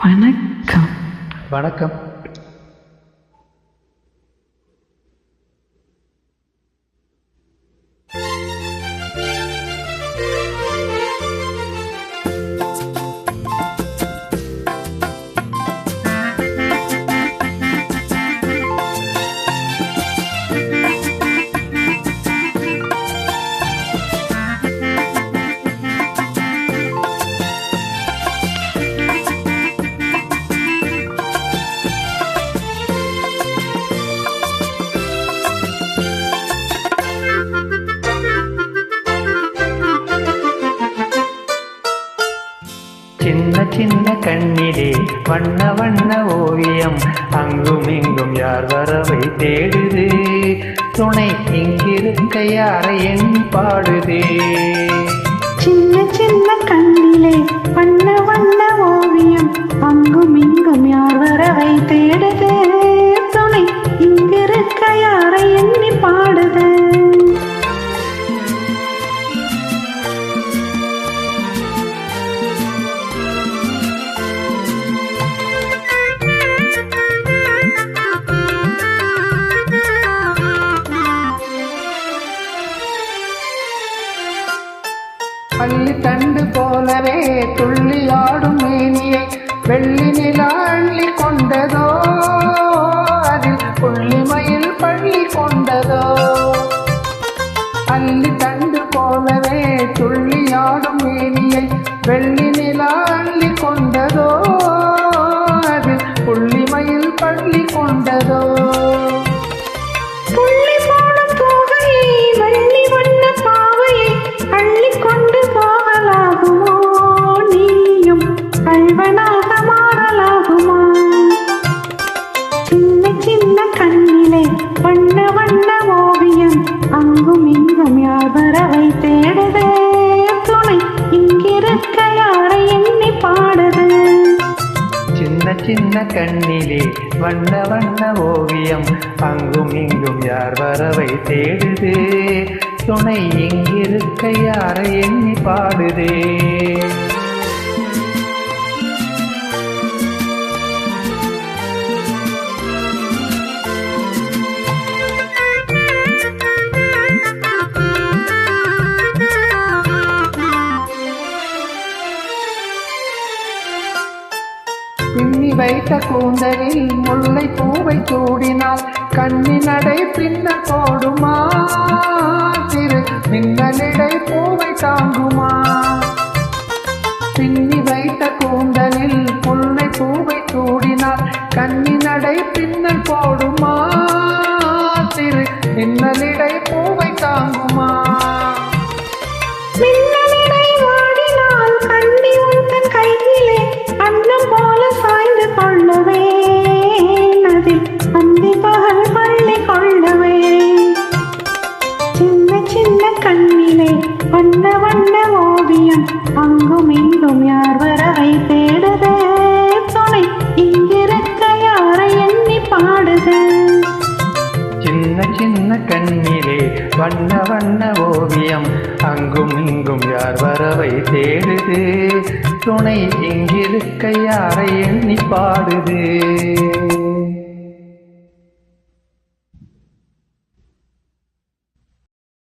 வணக்கம். வணக்கம். சின்ன சின்ன கண்ணிலே வண்ண வண்ண ஓவியம், அங்கும் இங்கும் யார் வரவை தேடுது, துணை இங்கிருக்க யாரை எண்ணி பாடுதே. சின்ன சின்ன கண்ணிலே வண்ண வண்ண ஓவியம், அங்கும் இங்கும் யார் வரவை தேடுது, துணை இங்கிருக்க யாரை எண்ணி பாடுது. பள்ளி தண்டு போலவே துள்ளி ஆடும் மேனியை வெள்ளி நிலா அள்ளி கொண்டதோ, அதில் புள்ளிமயில் பள்ளி கொண்டதோ. பள்ளி தண்டு போலவே துள்ளி ஆடும் மேனியை வெள்ளி நிலா அள்ளி கொண்டதோ, அதில் புள்ளிமயில் பள்ளி கொண்டதோ. கண்ணிலே வண்ண வண்ண ஓவியம், அங்கும் இங்கும் யார் வரவை தேடுது, துணை இங்கிருக்க யாரை எண்ணி பாடுது. சின்ன சின்ன கண்ணிலே வண்ண வண்ண ஓவியம், அங்கும் இங்கும் யார் வரவை தேடுது, துணை இங்கிருக்க யாரை எண்ணி பாடுதே. பின்னி வைத்த கூந்தலில் முல்லை பூவை சூடினால் கண்ணி நடை பின்ன போடுமா, திரு மின்னலிடை பூவை தாங்குமா. பின்னி வைத்த கூந்தலில் முல்லை பூவை சூடினால் கண்ணி நடை பின்னல் போடுமா, திரு மின்னலிடை பூவை தாங்குமா. கண்ணிலே வண்ண வண்ண ஓவியம், அங்கும் இங்கும் யார் வரவை தேடுது, துணை இங்கிருக்க யாரை எண்ணி பாடுது. சின்ன சின்ன கண்ணிலே வண்ண வண்ண ஓவியம், அங்கும் இங்கும் யார் வரவை தேடுது, துணை இங்கிருக்க யாரை எண்ணி பாடுது.